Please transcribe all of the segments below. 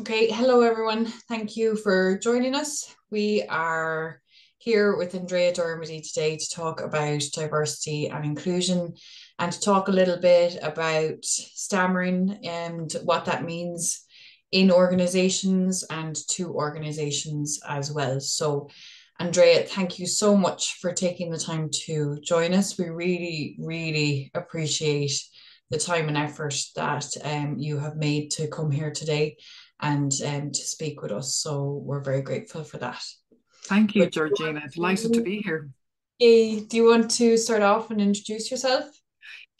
Okay, hello everyone. Thank you for joining us. We are here with Andrea Dermody today to talk about diversity and inclusion and to talk a little bit about stammering and what that means in organizations and to organizations as well. So, Andrea, thank you so much for taking the time to join us. We really appreciate the time and effort that you have made to come here today and to speak with us. So we're very grateful for that. Thank you, But Georgina. Delighted to be here. do you want to start off and introduce yourself?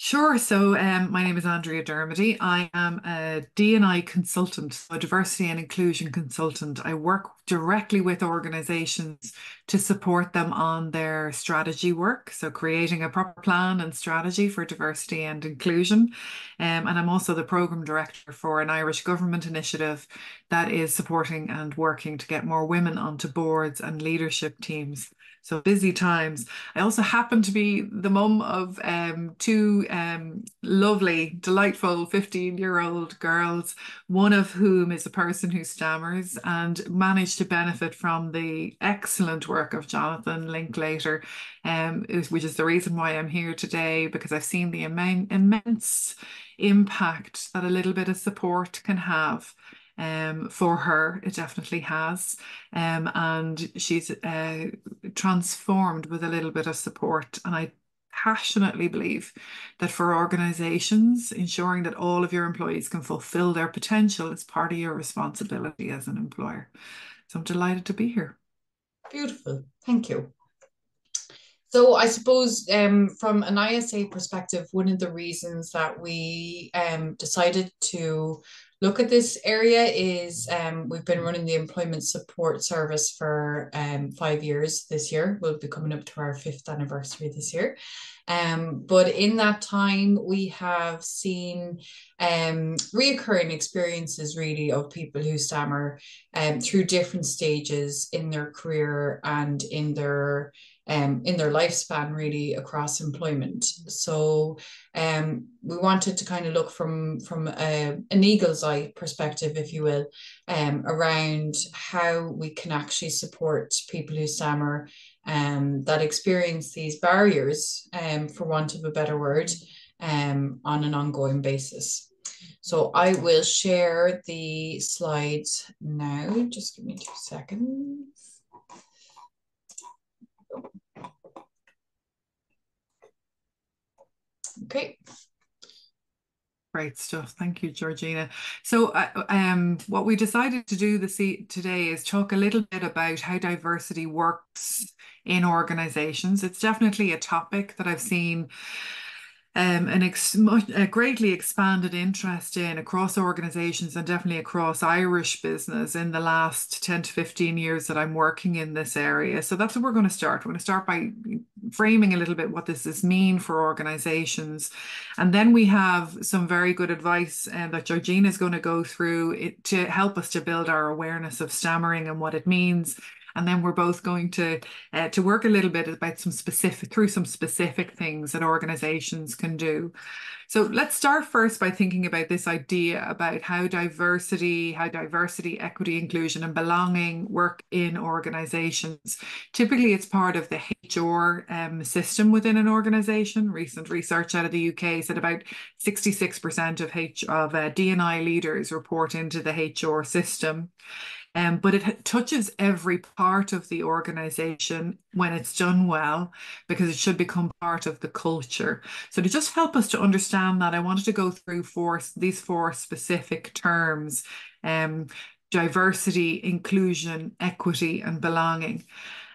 Sure. My name is Andrea Dermody. I am a D&I consultant, a diversity and inclusion consultant. I work directly with organizations to support them on their strategy work. So, creating a proper plan and strategy for diversity and inclusion. And I'm also the program director for an Irish government initiative that is supporting and working to get more women onto boards and leadership teams. So busy times. I also happen to be the mum of two lovely, delightful 15-year-old girls, one of whom is a person who stammers and managed to benefit from the excellent work of Jonathan Linklater, which is the reason why I'm here today, because I've seen the immense impact that a little bit of support can have. For her, it definitely has. And she's transformed with a little bit of support. And I passionately believe that for organizations, ensuring that all of your employees can fulfill their potential is part of your responsibility as an employer. So I'm delighted to be here. Beautiful. Thank you. So I suppose from an ISA perspective, one of the reasons that we decided to look at this area is we've been running the employment support service for 5 years this year. We'll be coming up to our fifth anniversary this year. But in that time, we have seen reoccurring experiences really of people who stammer through different stages in their career and in their lifespan, really across employment. So we wanted to kind of look from an eagle's eye perspective, if you will, around how we can actually support people who stammer that experience these barriers, for want of a better word, on an ongoing basis. So I will share the slides now. Just give me 2 seconds. Okay. Great stuff. Thank you, Georgina. What we decided to do today is talk a little bit about how diversity works in organizations. It's definitely a topic that I've seen a greatly expanded interest in across organizations and definitely across Irish business in the last 10 to 15 years that I'm working in this area. So that's what we're going to start. We're going to start by framing a little bit what this mean for organizations. And then we have some very good advice that Georgina is going to go through to help us to build our awareness of stammering and what it means. And then we're both going to work a little bit about some specific things that organizations can do. So let's start first by thinking about this idea about how diversity, equity, inclusion, and belonging work in organizations. Typically, it's part of the HR system within an organization. Recent research out of the UK said about 66% of D&I leaders report into the HR system. But it touches every part of the organization when it's done well, because it should become part of the culture. So to just help us to understand that, I wanted to go through these four specific terms: diversity, inclusion, equity, and belonging.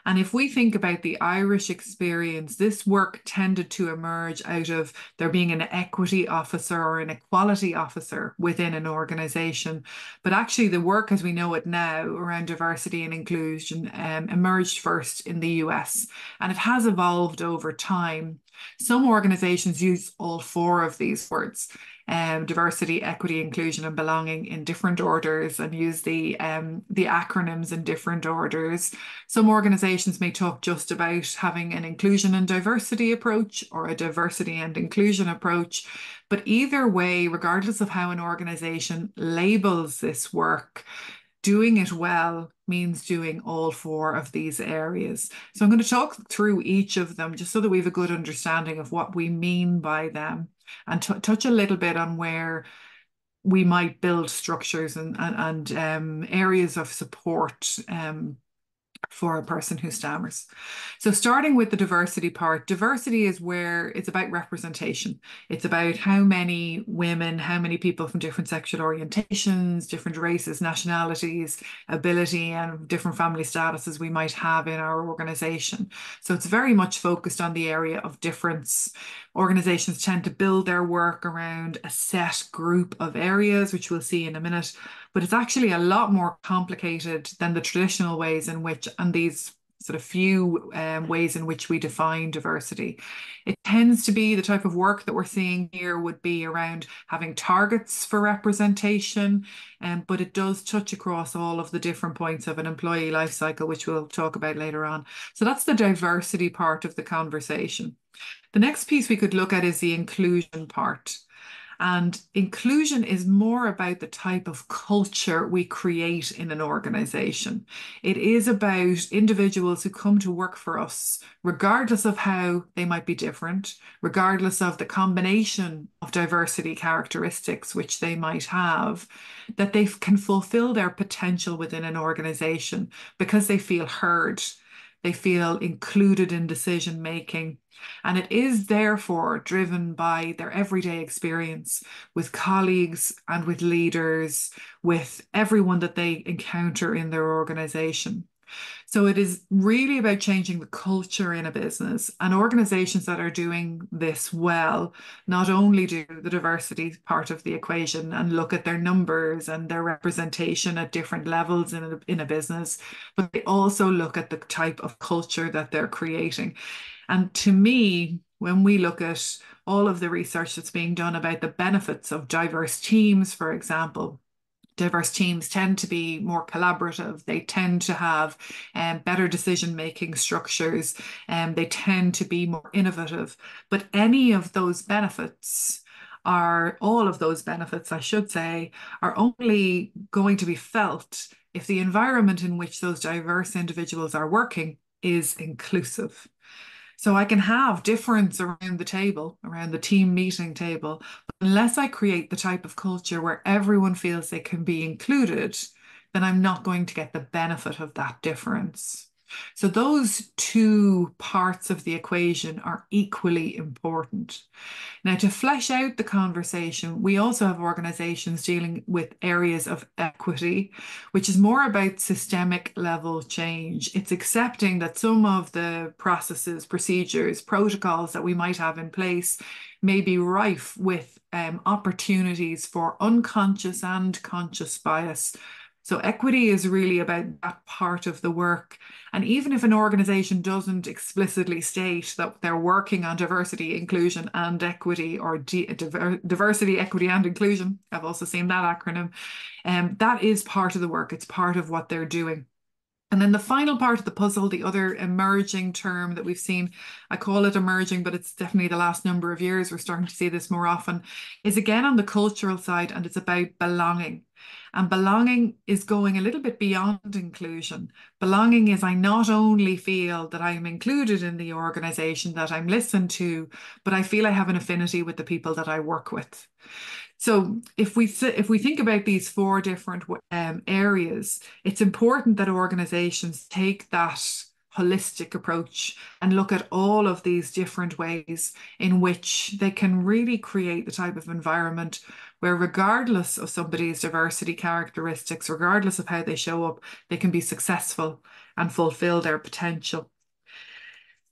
And if we think about the Irish experience, this work tended to emerge out of there being an equity officer or an equality officer within an organization. But actually, the work as we know it now around diversity and inclusion emerged first in the US, and it has evolved over time. Some organizations use all four of these words. diversity, equity, inclusion, and belonging in different orders and use the acronyms in different orders. Some organizations may talk just about having an inclusion and diversity approach or a diversity and inclusion approach. But either way, regardless of how an organization labels this work, doing it well means doing all four of these areas. So I'm going to talk through each of them just so that we have a good understanding of what we mean by them, and touch a little bit on where we might build structures and areas of support for a person who stammers. So starting with the diversity part, diversity is where it's about representation. It's about how many women, how many people from different sexual orientations, different races, nationalities, ability, and different family statuses we might have in our organization. So it's very much focused on the area of difference. Organizations tend to build their work around a set group of areas, which we'll see in a minute, but it's actually a lot more complicated than the traditional ways in which, and these sort of few ways in which we define diversity. It tends to be the type of work that we're seeing here would be around having targets for representation, but it does touch across all of the different points of an employee life cycle, which we'll talk about later on. So that's the diversity part of the conversation. The next piece we could look at is the inclusion part. And inclusion is more about the type of culture we create in an organization. It is about individuals who come to work for us, regardless of how they might be different, regardless of the combination of diversity characteristics which they might have, that they can fulfill their potential within an organization because they feel heard, they feel included in decision making. And it is therefore driven by their everyday experience with colleagues and with leaders, with everyone that they encounter in their organization. So it is really about changing the culture in a business, and organizations that are doing this well not only do the diversity part of the equation and look at their numbers and their representation at different levels in a business, but they also look at the type of culture that they're creating. And to me, when we look at all of the research that's being done about the benefits of diverse teams, for example, diverse teams tend to be more collaborative. They tend to have better decision-making structures, and they tend to be more innovative. But any of those benefits all of those benefits, I should say, are only going to be felt if the environment in which those diverse individuals are working is inclusive. So I can have difference around the table, around the team meeting table, but unless I create the type of culture where everyone feels they can be included, then I'm not going to get the benefit of that difference. So those two parts of the equation are equally important. Now, to flesh out the conversation, we also have organizations dealing with areas of equity, which is more about systemic level change. It's accepting that some of the processes, procedures, protocols that we might have in place may be rife with opportunities for unconscious and conscious bias. So equity is really about that part of the work. And even if an organization doesn't explicitly state that they're working on diversity, inclusion, and equity, or diversity, equity, and inclusion, I've also seen that acronym, that is part of the work. It's part of what they're doing. And then the final part of the puzzle, the other emerging term that we've seen, I call it emerging, but it's definitely the last number of years, we're starting to see this more often, is again on the cultural side, and it's about belonging. And belonging is going a little bit beyond inclusion. Belonging is I not only feel that I'm included in the organization, that I'm listened to, but I feel I have an affinity with the people that I work with. So if we think about these four different areas, it's important that organizations take that holistic approach and look at all of these different ways in which they can really create the type of environment where, regardless of somebody's diversity characteristics, regardless of how they show up, they can be successful and fulfill their potential.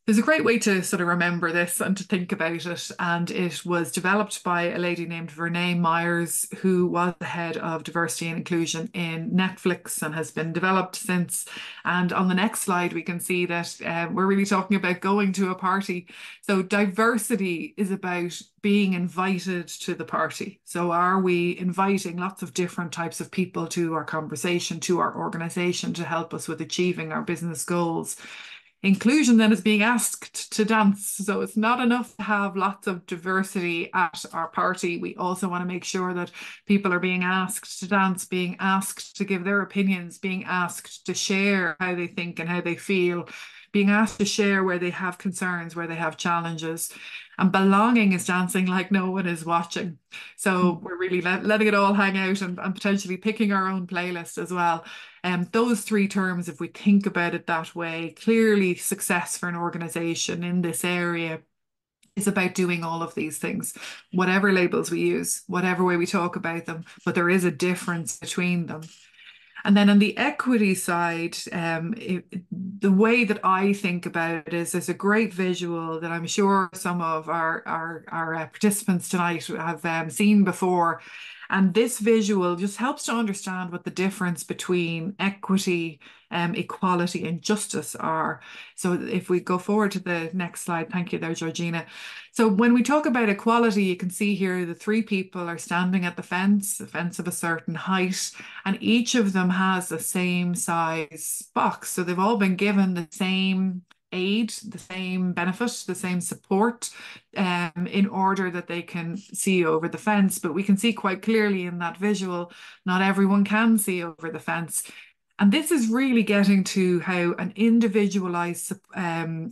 There's a great way to sort of remember this and to think about it. And it was developed by a lady named Vernee Myers, who was the head of diversity and inclusion in Netflix and has been developed since. And on the next slide, we can see that we're really talking about going to a party. So diversity is about being invited to the party. So are we inviting lots of different types of people to our conversation, to our organization to help us with achieving our business goals? Inclusion then is being asked to dance. So it's not enough to have lots of diversity at our party. We also want to make sure that people are being asked to dance, being asked to give their opinions, being asked to share how they think and how they feel, being asked to share where they have concerns, where they have challenges. And belonging is dancing like no one is watching. So we're really letting it all hang out and potentially picking our own playlist as well. Those three terms, if we think about it that way, clearly success for an organization in this area is about doing all of these things, whatever labels we use, whatever way we talk about them, but there is a difference between them. And then on the equity side, the way that I think about it is there's a great visual that I'm sure some of our participants tonight have seen before. And this visual just helps to understand what the difference between equity, equality, and justice are. So if we go forward to the next slide, thank you there, Georgina. So when we talk about equality, you can see here the three people are standing at the fence of a certain height, and each of them has the same size box. So they've all been given the same aid, the same benefit, the same support in order that they can see over the fence. But we can see quite clearly in that visual, not everyone can see over the fence. And this is really getting to how an individualized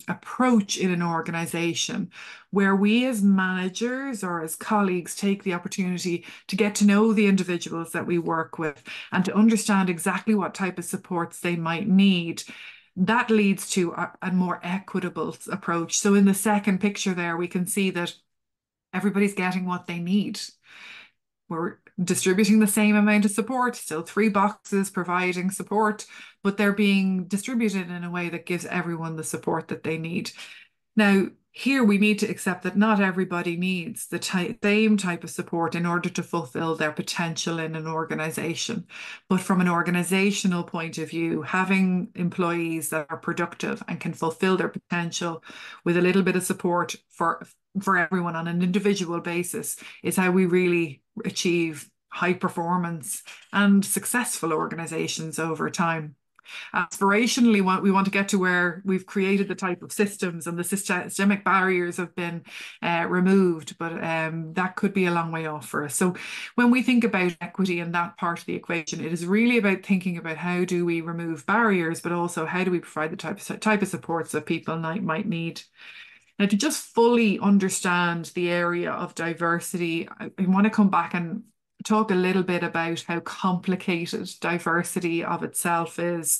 approach in an organization, where we as managers or as colleagues take the opportunity to get to know the individuals that we work with and to understand exactly what type of supports they might need. That leads to a more equitable approach. So in the second picture there, we can see that everybody's getting what they need. We're distributing the same amount of support, still three boxes providing support, but they're being distributed in a way that gives everyone the support that they need. Now, here we need to accept that not everybody needs the same type of support in order to fulfill their potential in an organization. But from an organizational point of view, having employees that are productive and can fulfill their potential with a little bit of support for everyone on an individual basis is how we really achieve high performance and successful organizations over time. Aspirationally, we want to get to where we've created the type of systems and the systemic barriers have been removed, but that could be a long way off for us. So when we think about equity in that part of the equation, it is really about thinking about how do we remove barriers, but also how do we provide the type of supports that people might need. Now, to just fully understand the area of diversity, I want to come back and talk a little bit about how complicated diversity of itself is,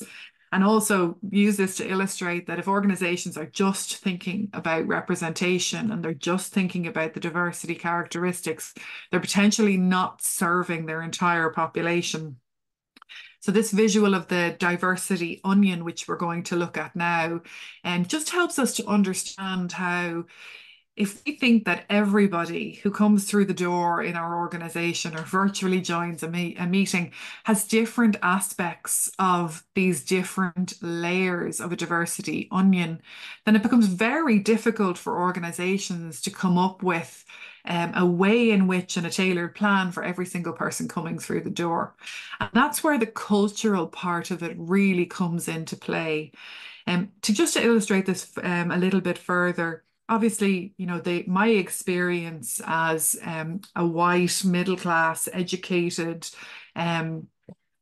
and also use this to illustrate that if organizations are just thinking about representation and they're just thinking about the diversity characteristics, they're potentially not serving their entire population. So this visual of the diversity onion, which we're going to look at now, and just helps us to understand how if we think that everybody who comes through the door in our organization or virtually joins a meeting has different aspects of these different layers of a diversity onion, then it becomes very difficult for organizations to come up with a way in which and a tailored plan for every single person coming through the door. And that's where the cultural part of it really comes into play. To illustrate this a little bit further, obviously, my experience as a white, middle class, educated,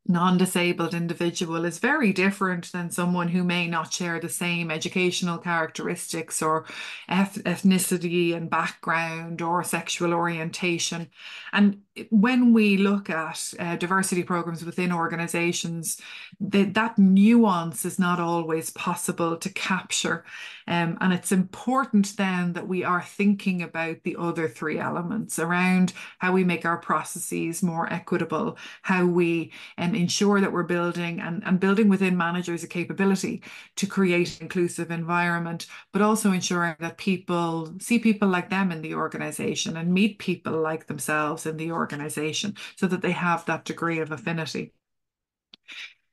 non-disabled individual is very different than someone who may not share the same educational characteristics or ethnicity and background or sexual orientation. And when we look at diversity programs within organizations, that nuance is not always possible to capture. And it's important then that we are thinking about the other three elements around how we make our processes more equitable, how we ensure that we're building and building within managers a capability to create an inclusive environment, but also ensuring that people see people like them in the organization and meet people like themselves in the organization so that they have that degree of affinity.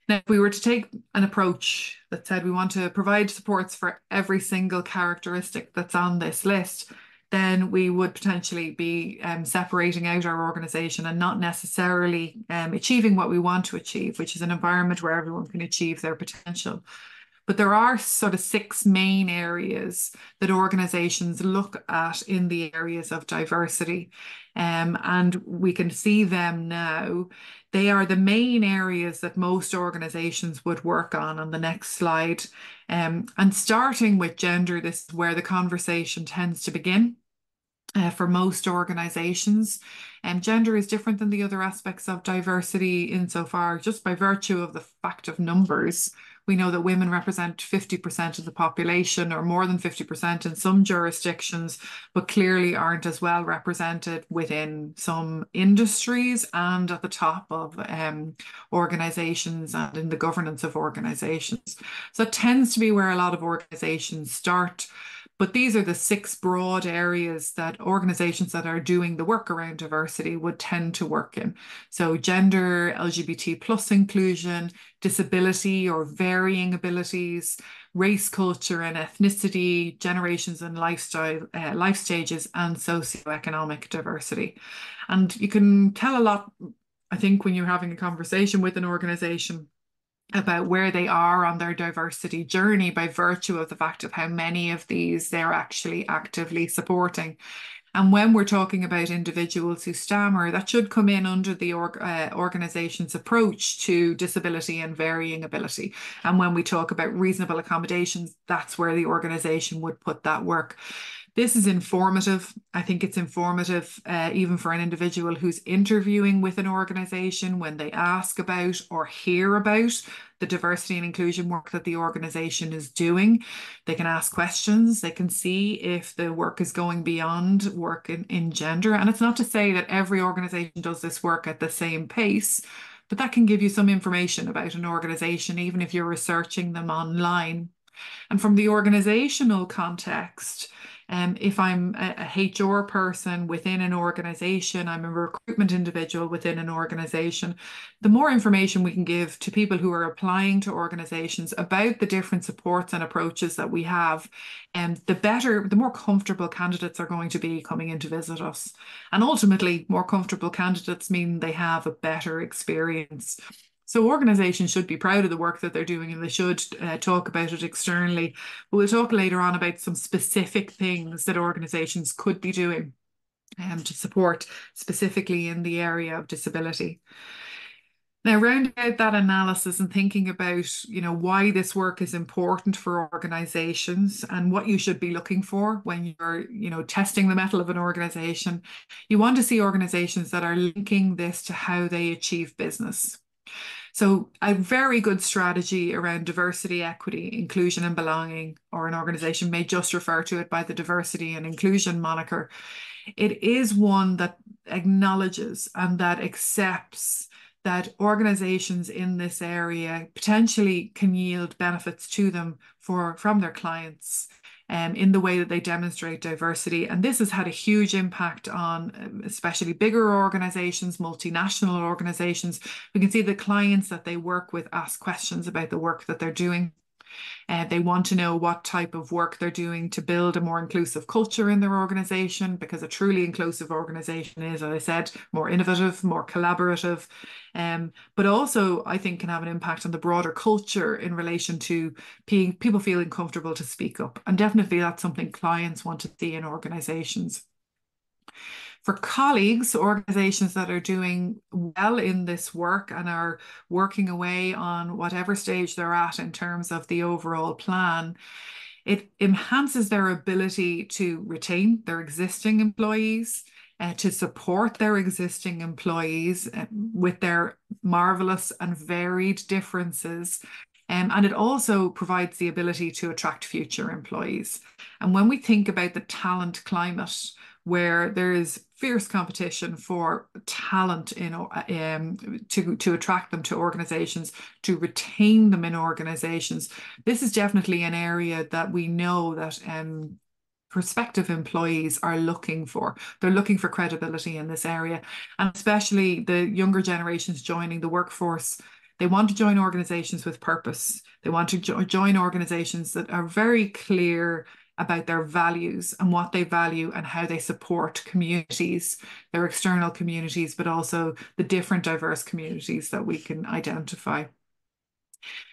Now, if we were to take an approach that said we want to provide supports for every single characteristic that's on this list, then we would potentially be separating out our organization and not necessarily achieving what we want to achieve, which is an environment where everyone can achieve their potential. But there are sort of 6 main areas that organizations look at in the areas of diversity. And we can see them now. They are the main areas that most organizations would work on the next slide. And starting with gender, this is where the conversation tends to begin. For most organizations, gender is different than the other aspects of diversity insofar, just by virtue of the fact of numbers. We know that women represent 50% of the population, or more than 50% in some jurisdictions, but clearly aren't as well represented within some industries and at the top of organizations and in the governance of organizations. So it tends to be where a lot of organizations start. But these are the 6 broad areas that organizations that are doing the work around diversity would tend to work in. So gender, LGBT plus inclusion, disability or varying abilities, race, culture and ethnicity, generations and lifestyle, life stages, and socioeconomic diversity. And you can tell a lot, I think, when you're having a conversation with an organization about where they are on their diversity journey by virtue of the fact of how many of these they're actually actively supporting. And when we're talking about individuals who stammer, that should come in under the organization's approach to disability and varying ability. And when we talk about reasonable accommodations, that's where the organization would put that work. This is informative. I think it's informative even for an individual who's interviewing with an organization when they ask about or hear about the diversity and inclusion work that the organization is doing. They can ask questions. They can see if the work is going beyond work in gender. And it's not to say that every organization does this work at the same pace, but that can give you some information about an organization, even if you're researching them online. And from the organizational context, if I'm a HR person within an organization, I'm a recruitment individual within an organization, the more information we can give to people who are applying to organizations about the different supports and approaches that we have, the better, the more comfortable candidates are going to be coming in to visit us. And ultimately, more comfortable candidates mean they have a better experience. So organizations should be proud of the work that they're doing, and they should talk about it externally. But we'll talk later on about some specific things that organizations could be doing to support specifically in the area of disability. Now, rounding out that analysis and thinking about, why this work is important for organizations and what you should be looking for when you're, testing the mettle of an organization, you want to see organizations that are linking this to how they achieve business. So a very good strategy around diversity, equity, inclusion and belonging, or an organization may just refer to it by the diversity and inclusion moniker. It is one that acknowledges and that accepts that organizations in this area potentially can yield benefits to them from their clients in the way that they demonstrate diversity. And this has had a huge impact on especially bigger organizations, multinational organizations. We can see the clients that they work with ask questions about the work that they're doing. They want to know what type of work they're doing to build a more inclusive culture in their organization, because a truly inclusive organization is, as I said, more innovative, more collaborative, but also I think can have an impact on the broader culture in relation to people feeling comfortable to speak up. And definitely that's something clients want to see in organizations. For colleagues, organizations that are doing well in this work and are working away on whatever stage they're at in terms of the overall plan, it enhances their ability to retain their existing employees, to support their existing employees with their marvelous and varied differences, And it also provides the ability to attract future employees. And when we think about the talent climate, where there is fierce competition for talent to attract them to organizations, to retain them in organizations, this is definitely an area that we know that prospective employees are looking for. They're looking for credibility in this area, and especially the younger generations joining the workforce. They want to join organizations with purpose. They want to join organizations that are very clear about their values and what they value and how they support communities, their external communities, but also the different diverse communities that we can identify.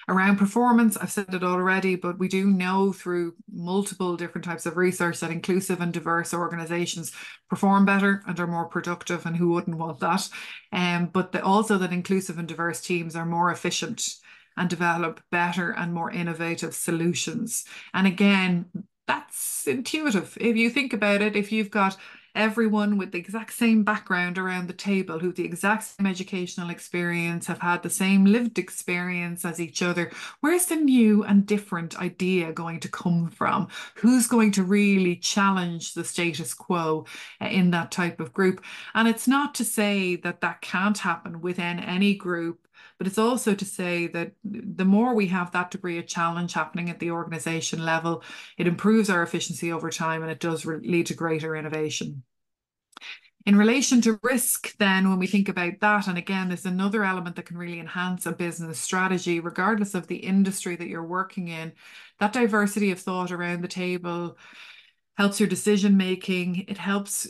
Around performance, I've said it already, but we do know through multiple different types of research that inclusive and diverse organizations perform better and are more productive, and who wouldn't want that? But also that inclusive and diverse teams are more efficient and develop better and more innovative solutions. And again, that's intuitive. If you think about it, if you've got everyone with the exact same background around the table, who have the exact same educational experience, have had the same lived experience as each other, where's the new and different idea going to come from? Who's going to really challenge the status quo in that type of group? And it's not to say that that can't happen within any group, but it's also to say that the more we have that degree of challenge happening at the organization level, it improves our efficiency over time, and it does lead to greater innovation. In relation to risk, then, when we think about that, and again, there's another element that can really enhance a business strategy, regardless of the industry that you're working in. That diversity of thought around the table helps your decision making. It helps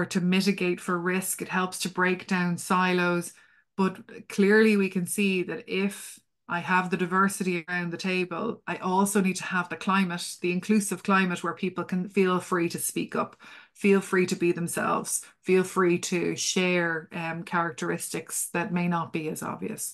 to mitigate for risk. It helps to break down silos. But clearly we can see that if I have the diversity around the table, I also need to have the climate, the inclusive climate, where people can feel free to speak up, feel free to be themselves, feel free to share characteristics that may not be as obvious.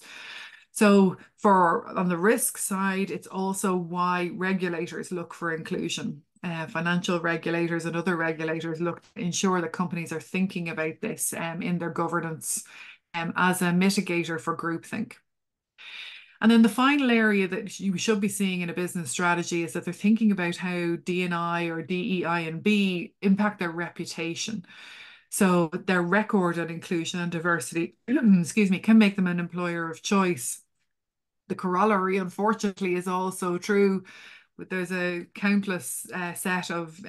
So on the risk side, it's also why regulators look for inclusion. Financial regulators and other regulators look to ensure that companies are thinking about this in their governance as a mitigator for groupthink. And then the final area that you should be seeing in a business strategy is that they're thinking about how D&I or DEI and B impact their reputation. So their record on inclusion and diversity, excuse me, can make them an employer of choice. The corollary, unfortunately, is also true. There's a countless set of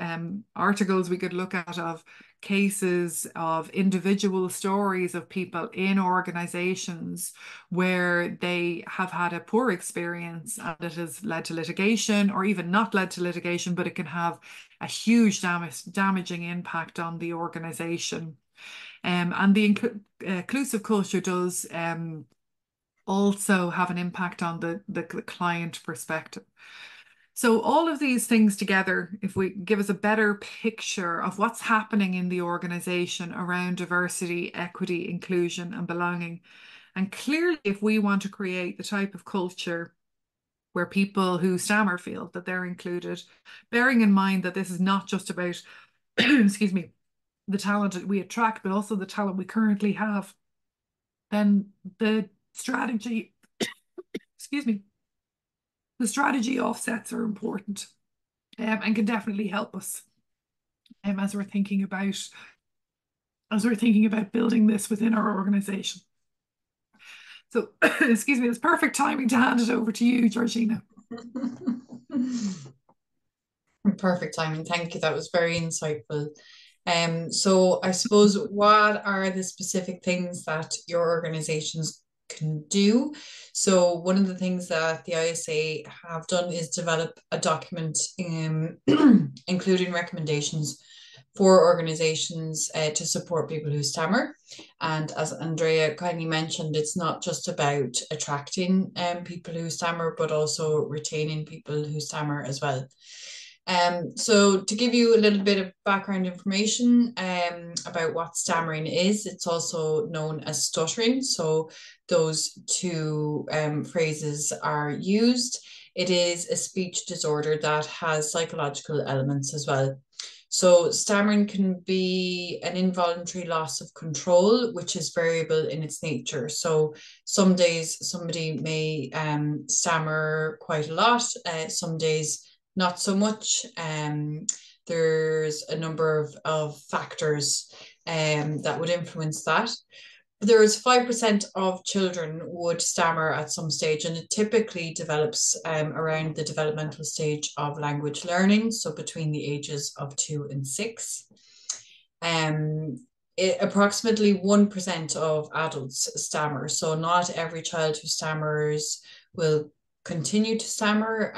articles we could look at of cases of individual stories of people in organizations where they have had a poor experience, and it has led to litigation, or even not led to litigation, but it can have a huge damaging impact on the organization. And the inclusive culture does also have an impact on the client perspective. So all of these things together, if we give us a better picture of what's happening in the organization around diversity, equity, inclusion, and belonging. And clearly, if we want to create the type of culture where people who stammer feel that they're included, bearing in mind that this is not just about, excuse me, the talent that we attract, but also the talent we currently have, then the strategy, excuse me, the strategy offsets are important and can definitely help us as we're thinking about building this within our organization. So, excuse me, it's perfect timing to hand it over to you, Georgina. Perfect timing. Thank you. That was very insightful. So I suppose, what are the specific things that your organizations can do? So one of the things that the ISA have done is develop a document including recommendations for organizations to support people who stammer. And as Andrea kindly mentioned, it's not just about attracting people who stammer, but also retaining people who stammer as well. So to give you a little bit of background information about what stammering is, it's also known as stuttering. So those two phrases are used. It is a speech disorder that has psychological elements as well. So stammering can be an involuntary loss of control, which is variable in its nature. So some days somebody may stammer quite a lot, some days not so much. There's a number of factors that would influence that. There is 5% of children would stammer at some stage, and it typically develops around the developmental stage of language learning, so between the ages of 2 and 6. Approximately 1% of adults stammer, so not every child who stammers will continue to stammer,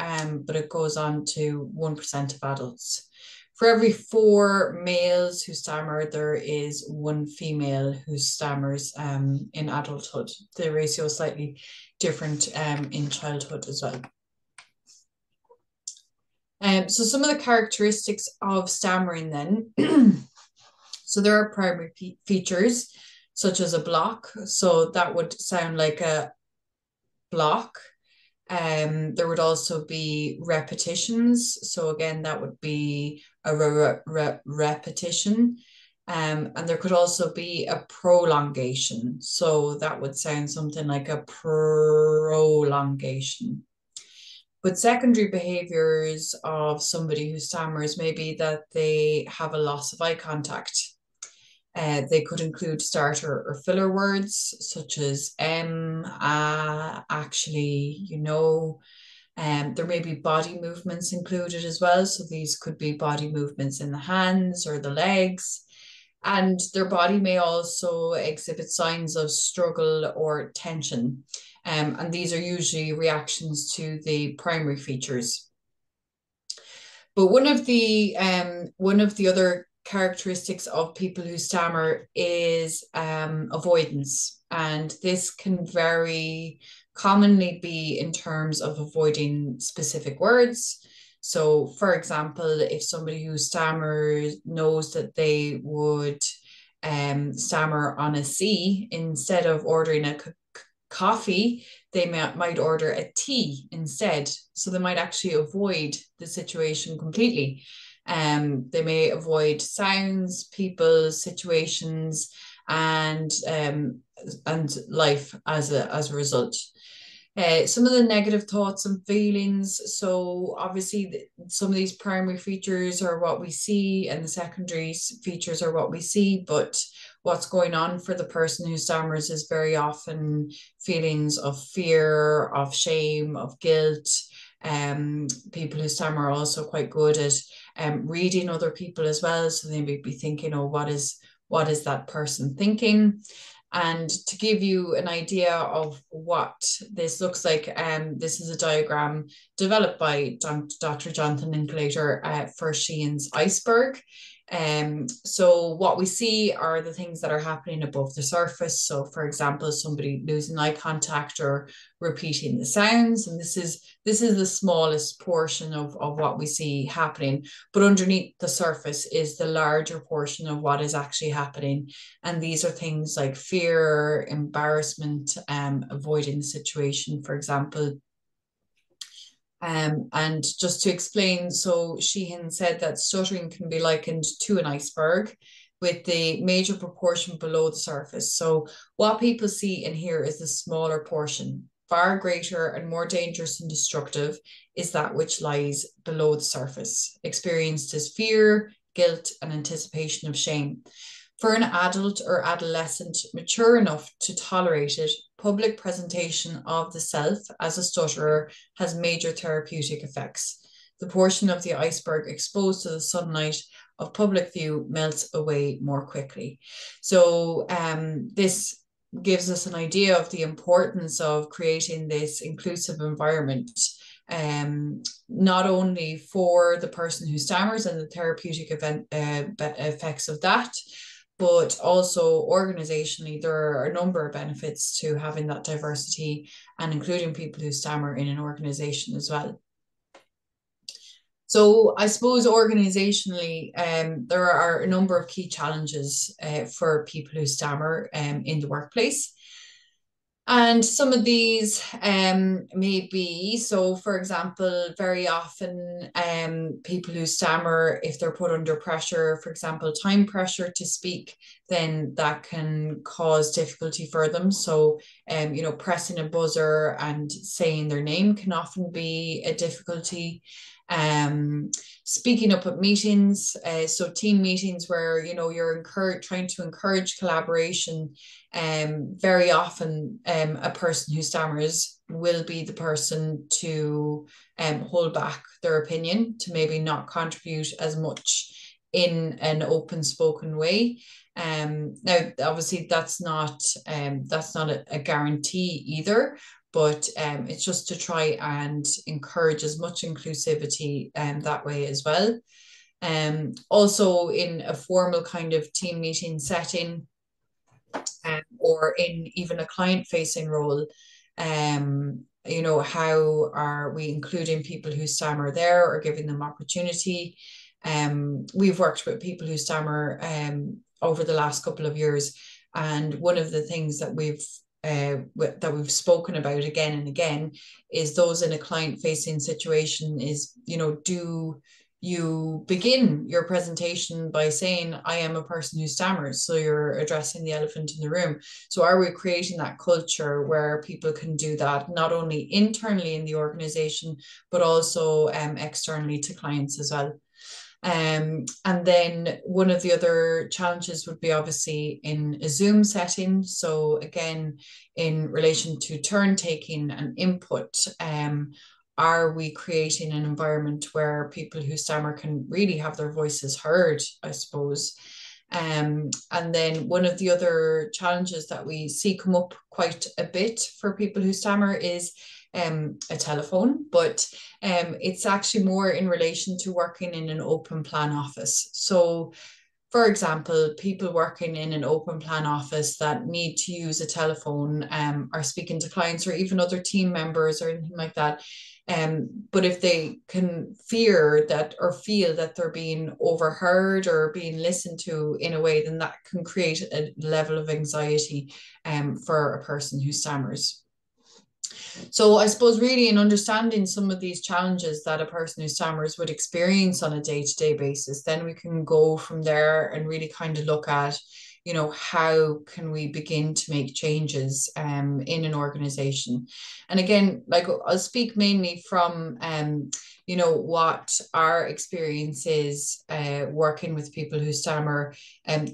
but it goes on to 1% of adults. For every 4 males who stammer, there is 1 female who stammers in adulthood. The ratio is slightly different in childhood as well. So some of the characteristics of stammering then. So there are primary features, such as a block. So that would sound like a block. There would also be repetitions. So again, that would be a repetition. And there could also be a prolongation. So that would sound something like a prolongation. But secondary behaviors of somebody who stammers may be that they have a loss of eye contact. They could include starter or filler words such as actually, you know. There may be body movements included as well. So these could be body movements in the hands or the legs. And their body may also exhibit signs of struggle or tension. And these are usually reactions to the primary features. But one of the other characteristics of people who stammer is avoidance. And this can very commonly be in terms of avoiding specific words. So, for example, if somebody who stammers knows that they would stammer on a C, instead of ordering a coffee, they might order a tea instead. So they might actually avoid the situation completely. They may avoid sounds, people, situations, and life as a result. Some of the negative thoughts and feelings. So obviously some of these primary features are what we see and the secondary features are what we see, but what's going on for the person who stammers is very often feelings of fear, of shame, of guilt. People who stammer are also quite good at reading other people as well. So they may be thinking, oh, what is that person thinking? And to give you an idea of what this looks like, this is a diagram developed by Dr. Jonathan Linklater for Sheehan's iceberg. So what we see are the things that are happening above the surface. So for example, somebody losing eye contact or repeating the sounds. And this is the smallest portion of what we see happening. But underneath the surface is the larger portion of what is actually happening. And these are things like fear, embarrassment, avoiding the situation, for example. And just to explain, so Sheehan said that stuttering can be likened to an iceberg with the major proportion below the surface. So what people see and hear is the smaller portion. Far greater and more dangerous and destructive is that which lies below the surface, experienced as fear, guilt, and anticipation of shame. For an adult or adolescent mature enough to tolerate it, public presentation of the self as a stutterer has major therapeutic effects. The portion of the iceberg exposed to the sunlight of public view melts away more quickly. So this gives us an idea of the importance of creating this inclusive environment, not only for the person who stammers and the therapeutic effects of that, but also organizationally, there are a number of benefits to having that diversity and including people who stammer in an organization as well. So I suppose organizationally, there are a number of key challenges for people who stammer in the workplace. And some of these may be, so for example, very often people who stammer, if they're put under pressure, for example, time pressure to speak, then that can cause difficulty for them. So, pressing a buzzer and saying their name can often be a difficulty. Um, Speaking up at meetings, so team meetings where, you're trying to encourage collaboration, very often a person who stammers will be the person to hold back their opinion, to maybe not contribute as much in an open spoken way. Now, obviously, that's not a guarantee either, but it's just to try and encourage as much inclusivity that way as well. Also, in a formal kind of team meeting setting, or in even a client facing role, how are we including people who stammer there or giving them opportunity? We've worked with people who stammer over the last couple of years, and one of the things that we've spoken about again and again is those in a client facing situation is, do you begin your presentation by saying, I am a person who stammers. So you're addressing the elephant in the room. So are we creating that culture where people can do that, not only internally in the organization, but also externally to clients as well? And then one of the other challenges would be obviously in a Zoom setting. So again, in relation to turn taking and input, are we creating an environment where people who stammer can really have their voices heard, I suppose? And then one of the other challenges that we see come up quite a bit for people who stammer is a telephone, but it's actually more in relation to working in an open plan office. So, for example, people working in an open plan office that need to use a telephone are speaking to clients or even other team members or anything like that. But if they can fear that or feel that they're being overheard or being listened to in a way, then that can create a level of anxiety for a person who stammers. So I suppose really in understanding some of these challenges that a person who stammers would experience on a day-to-day basis, then we can go from there and really kind of look at, how can we begin to make changes in an organization. And again, like I'll speak mainly from what our experience is working with people who stammer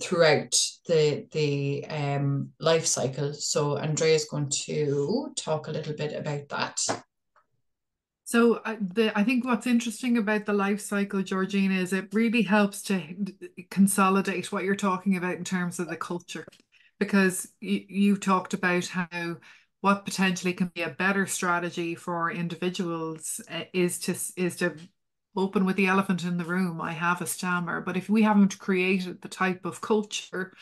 throughout the life cycle. So Andrea is going to talk a little bit about that. So I think what's interesting about the life cycle, Georgina, is it really helps to consolidate what you're talking about in terms of the culture, because you talked about how what potentially can be a better strategy for individuals is to open with the elephant in the room. I have a stammer, but if we haven't created the type of culture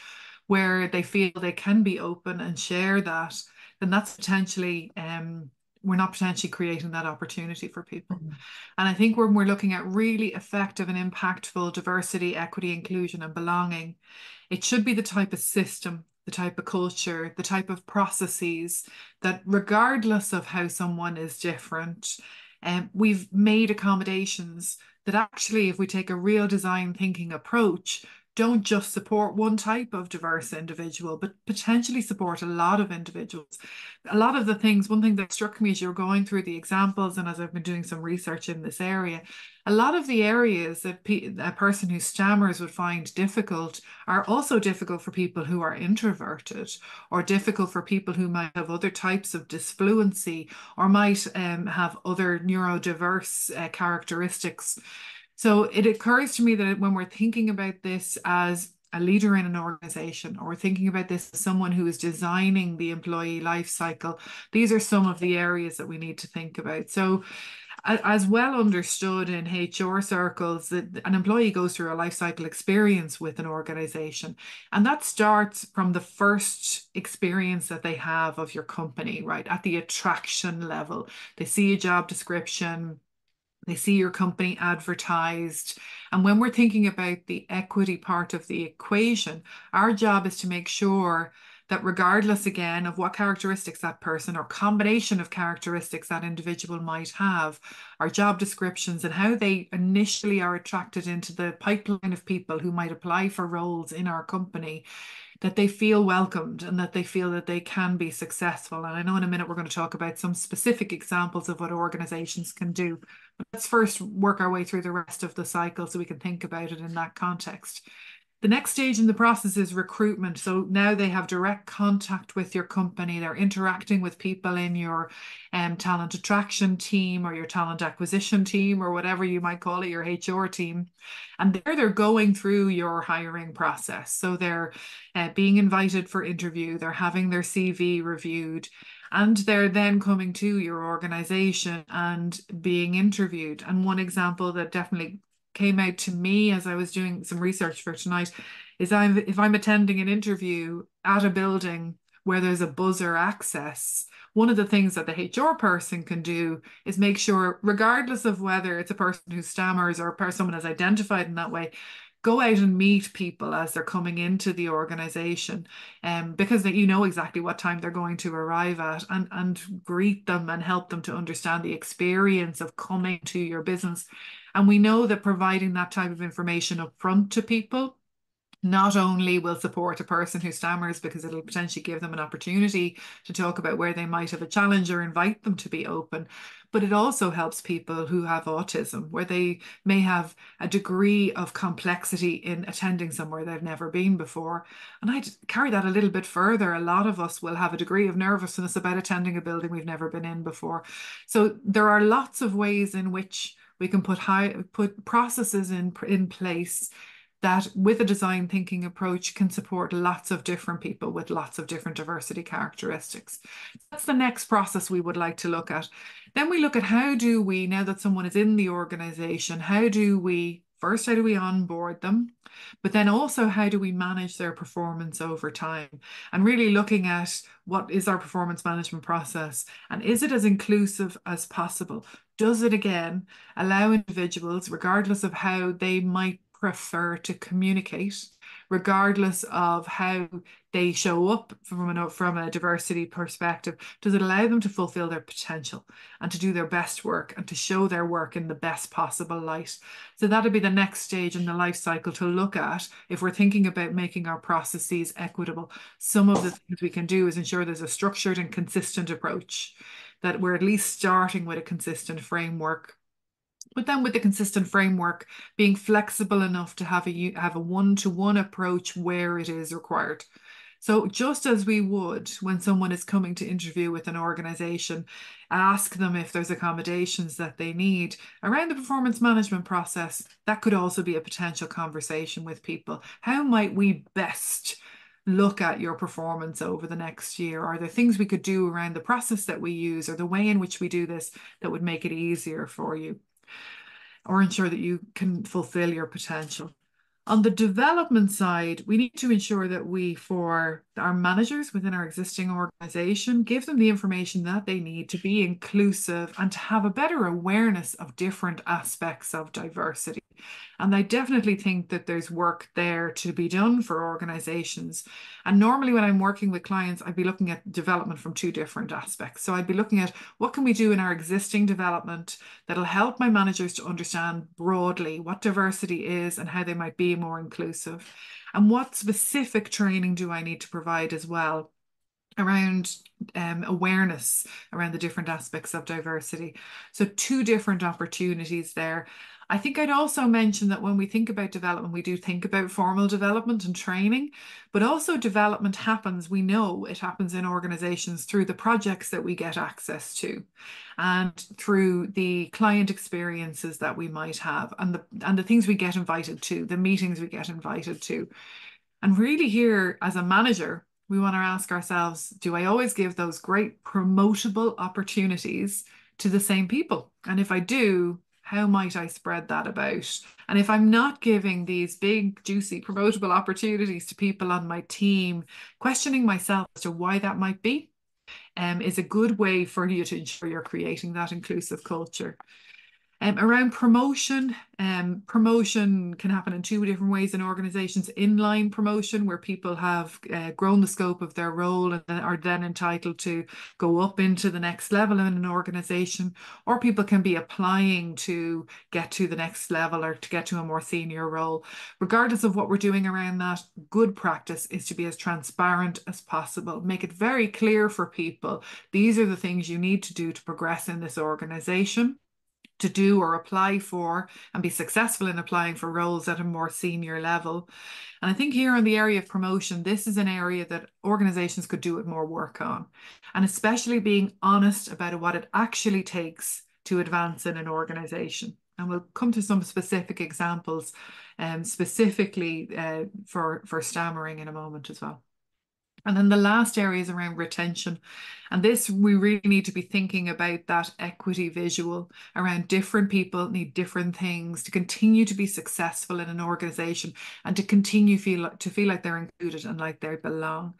where they feel they can be open and share that, then that's potentially we're not potentially creating that opportunity for people. Mm-hmm. And I think when we're looking at really effective and impactful diversity, equity, inclusion, and belonging, it should be the type of system, the type of culture, the type of processes that, regardless of how someone is different, we've made accommodations that actually, if we take a real design thinking approach, don't just support one type of diverse individual, but potentially support a lot of individuals. A lot of the things, one thing that struck me as you're going through the examples, and as I've been doing some research in this area, a lot of the areas that a person who stammers would find difficult are also difficult for people who are introverted, or difficult for people who might have other types of disfluency, or might have other neurodiverse characteristics. So it occurs to me that when we're thinking about this as a leader in an organization, or we're thinking about this as someone who is designing the employee life cycle, these are some of the areas that we need to think about. So as well understood in HR circles, that an employee goes through a life cycle experience with an organization, and that starts from the first experience that they have of your company, right? At the attraction level, they see a job description, they see your company advertised. And when we're thinking about the equity part of the equation, our job is to make sure that regardless again of what characteristics that person or combination of characteristics that individual might have, our job descriptions and how they initially are attracted into the pipeline of people who might apply for roles in our company, that they feel welcomed and that they feel that they can be successful. And I know in a minute we're going to talk about some specific examples of what organizations can do. But let's first work our way through the rest of the cycle so we can think about it in that context. The next stage in the process is recruitment. So now they have direct contact with your company. They're interacting with people in your talent attraction team or your talent acquisition team or whatever you might call it, your HR team. And there they're going through your hiring process. So they're being invited for interview. They're having their CV reviewed. And they're then coming to your organization and being interviewed. And one example that definitely came out to me as I was doing some research for tonight is if I'm attending an interview at a building where there's a buzzer access, one of the things that the HR person can do is make sure, regardless of whether it's a person who stammers or someone is identified in that way, go out and meet people as they're coming into the organization, because that you know exactly what time they're going to arrive at, and greet them and help them to understand the experience of coming to your business. And we know that providing that type of information up front to people not only will support a person who stammers because it'll potentially give them an opportunity to talk about where they might have a challenge or invite them to be open, but it also helps people who have autism, where they may have a degree of complexity in attending somewhere they've never been before. And I'd carry that a little bit further. A lot of us will have a degree of nervousness about attending a building we've never been in before. So there are lots of ways in which we can put processes in place that with a design thinking approach can support lots of different people with lots of different diversity characteristics. That's the next process we would like to look at. Then we look at how do we, now that someone is in the organization, how do we onboard them? But then also how do we manage their performance over time? And really looking at what is our performance management process and is it as inclusive as possible? Does it again allow individuals, regardless of how they might prefer to communicate, regardless of how they show up from a diversity perspective, does it allow them to fulfill their potential and to do their best work and to show their work in the best possible light? So that'll be the next stage in the life cycle to look at if we're thinking about making our processes equitable. Some of the things we can do is ensure there's a structured and consistent approach, that we're at least starting with a consistent framework. But then with the consistent framework, being flexible enough to have a one-to-one approach where it is required. So just as we would when someone is coming to interview with an organization, ask them if there's accommodations that they need around the performance management process, that could also be a potential conversation with people. How might we best look at your performance over the next year? Are there things we could do around the process that we use or the way in which we do this that would make it easier for you or ensure that you can fulfill your potential? On the development side, we need to ensure that we, for our managers within our existing organization, give them the information that they need to be inclusive and to have a better awareness of different aspects of diversity. And I definitely think that there's work there to be done for organizations. And normally when I'm working with clients, I'd be looking at development from two different aspects. So I'd be looking at what can we do in our existing development that'll help my managers to understand broadly what diversity is and how they might be more inclusive. And what specific training do I need to provide as well around awareness around the different aspects of diversity. So two different opportunities there. I think I'd also mention that when we think about development, we do think about formal development and training, but also development happens, we know it happens in organizations through the projects that we get access to and through the client experiences that we might have and the things we get invited to, the meetings we get invited to. And really here as a manager, we want to ask ourselves, do I always give those great promotable opportunities to the same people? And if I do, how might I spread that about? And if I'm not giving these big, juicy, promotable opportunities to people on my team, questioning myself as to why that might be, is a good way for you to ensure you're creating that inclusive culture. Around promotion, promotion can happen in two different ways in organizations. Inline promotion, where people have grown the scope of their role and are then entitled to go up into the next level in an organization, or people can be applying to get to the next level or to get to a more senior role. Regardless of what we're doing around that, good practice is to be as transparent as possible. Make it very clear for people, these are the things you need to do to progress in this organization, to do or apply for and be successful in applying for roles at a more senior level. And I think here in the area of promotion, this is an area that organizations could do more work on, and especially being honest about what it actually takes to advance in an organization. And we'll come to some specific examples, specifically for stammering in a moment as well. And then the last area is around retention. And this, we really need to be thinking about that equity visual around different people need different things to continue to be successful in an organization and to continue to feel like they're included and like they belong.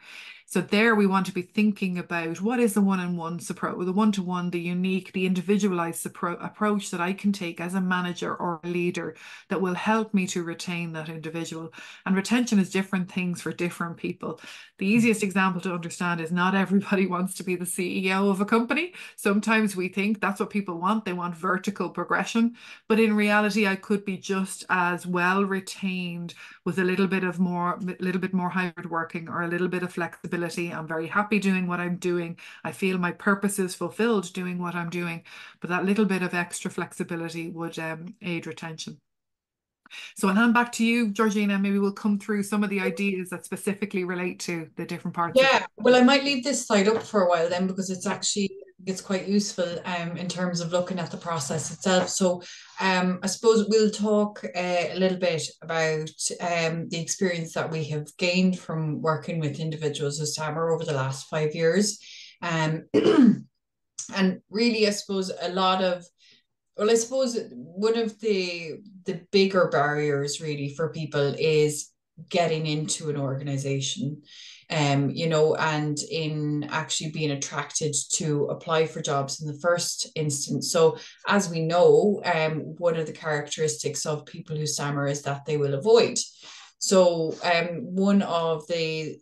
So there we want to be thinking about what is the one-on-one approach, the one-to-one, the unique, the individualized approach that I can take as a manager or a leader that will help me to retain that individual. And retention is different things for different people. The easiest example to understand is not everybody wants to be the CEO of a company. Sometimes we think that's what people want. They want vertical progression. But in reality, I could be just as well retained with a little bit more hybrid working or a little bit of flexibility. I'm very happy doing what I'm doing. I feel my purpose is fulfilled doing what I'm doing. But that little bit of extra flexibility would aid retention. So I'll hand back to you, Georgina. Maybe we'll come through some of the ideas that specifically relate to the different parts. Yeah, well, I might leave this slide up for a while then, because it's quite useful in terms of looking at the process itself. So I suppose we'll talk a little bit about the experience that we have gained from working with individuals with stammer over the last 5 years. And really, I suppose I suppose one of the bigger barriers really for people is getting into an organization, and in actually being attracted to apply for jobs in the first instance. So as we know, one of the characteristics of people who stammer is that they will avoid. So one of the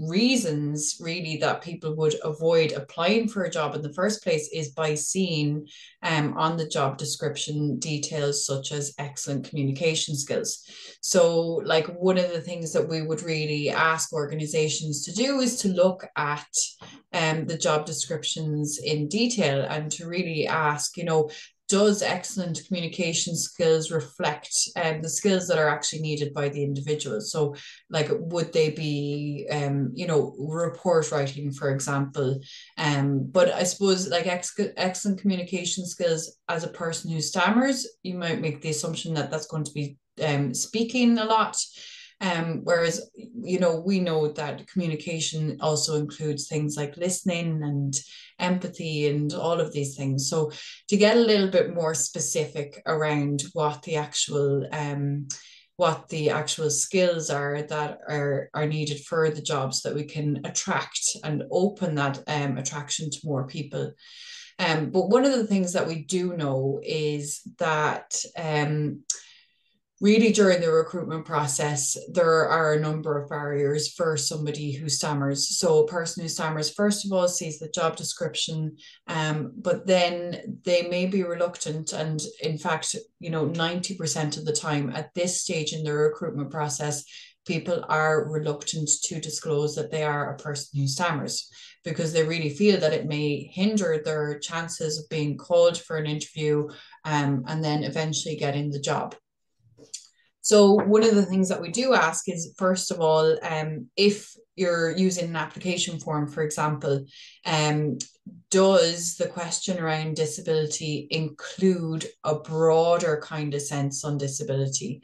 reasons really that people would avoid applying for a job in the first place is by seeing on the job description details such as excellent communication skills. So like one of the things that we would really ask organizations to do is to look at the job descriptions in detail and to really ask, does excellent communication skills reflect the skills that are actually needed by the individual? So like, would they be, report writing, for example? But I suppose like excellent communication skills as a person who stammers, you might make the assumption that that's going to be speaking a lot. Whereas, we know that communication also includes things like listening and empathy and all of these things. So to get a little bit more specific around what the actual skills are that are needed for the jobs, that we can attract and open that attraction to more people. But one of the things that we do know is that really during the recruitment process, there are a number of barriers for somebody who stammers. So a person who stammers, first of all, sees the job description, but then they may be reluctant. And in fact, 90% of the time at this stage in the recruitment process, people are reluctant to disclose that they are a person who stammers, because they really feel that it may hinder their chances of being called for an interview and then eventually getting the job. So one of the things that we do ask is, first of all, if you're using an application form, for example, does the question around disability include a broader kind of sense on disability?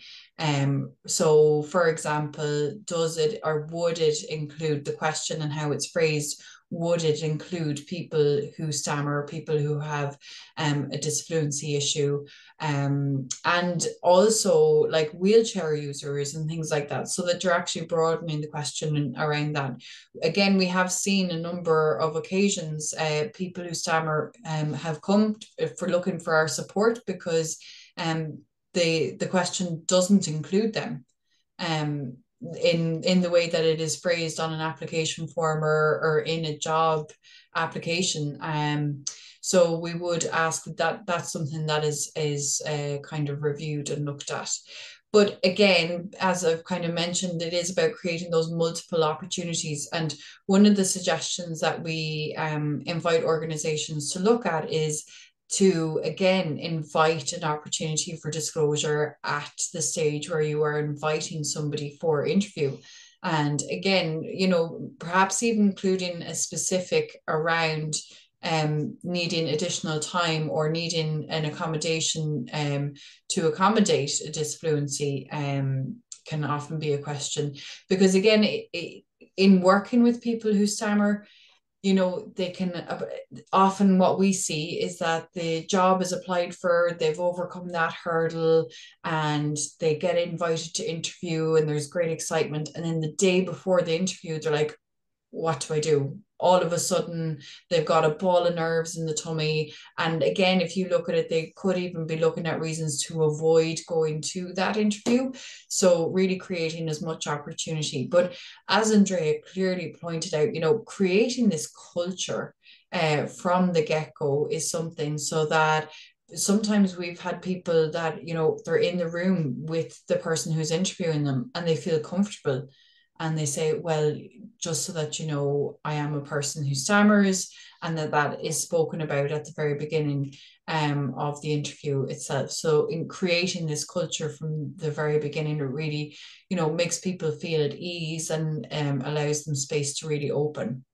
So, for example, does it or would it include the question and how it's phrased? would it include people who stammer, people who have a dysfluency issue, and also like wheelchair users and things like that, so that you're actually broadening the question around that. Again, we have seen a number of occasions people who stammer have come for looking for our support because the question doesn't include them in the way that it is phrased on an application form or in a job application. So we would ask that that's something that is kind of reviewed and looked at. But again, as I've kind of mentioned, it is about creating those multiple opportunities. And one of the suggestions that we invite organizations to look at is to again invite an opportunity for disclosure at the stage where you are inviting somebody for interview. And again, you know, perhaps even including a specific around needing additional time or needing an accommodation to accommodate a dysfluency can often be a question. Because again, in working with people who stammer, you know, they can often what we see is that the job is applied for, they've overcome that hurdle and they get invited to interview and there's great excitement. And then the day before the interview, they're like, what do I do? All of a sudden, they've got a ball of nerves in the tummy. And again, if you look at it, they could even be looking at reasons to avoid going to that interview. So really creating as much opportunity. But as Andrea clearly pointed out, you know, creating this culture from the get-go is something so that sometimes we've had people that, you know, they're in the room with the person who's interviewing them and they feel comfortable and they say, well, just so that you know, I am a person who stammers, and that is spoken about at the very beginning of the interview itself. So in creating this culture from the very beginning, it really, you know, makes people feel at ease and allows them space to really open.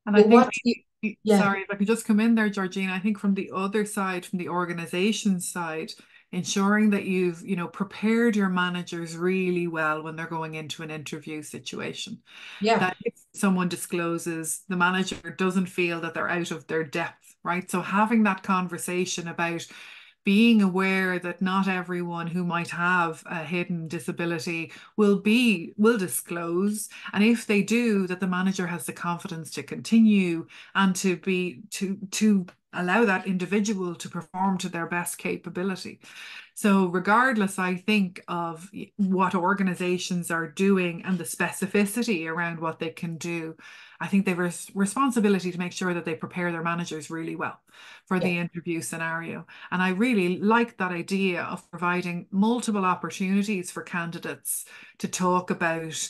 And I But think, what you, yeah, sorry, if I could just come in there, Georgina, I think from the other side, from the organization side, ensuring that you've, you know, prepared your managers really well when they're going into an interview situation. yeah, That if someone discloses, the manager doesn't feel that they're out of their depth, right? So having that conversation about being aware that not everyone who might have a hidden disability will disclose, and if they do, that the manager has the confidence to continue and to allow that individual to perform to their best capability. So regardless, I think, of what organizations are doing and the specificity around what they can do, I think they have a responsibility to make sure that they prepare their managers really well for yeah. the interview scenario. And I really like that idea of providing multiple opportunities for candidates to talk about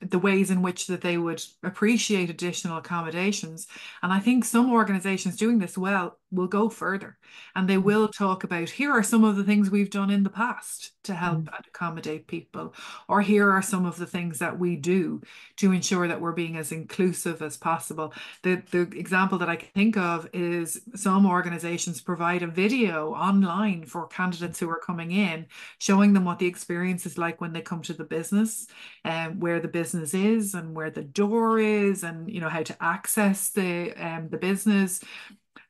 the ways in which that they would appreciate additional accommodations. And I think some organizations doing this well will go further and they will talk about, here are some of the things we've done in the past to help and accommodate people, or here are some of the things that we do to ensure that we're being as inclusive as possible. The example that I can think of is some organizations provide a video online for candidates who are coming in, showing them what the experience is like when they come to the business, and where the business is and where the door is, and you know how to access the business.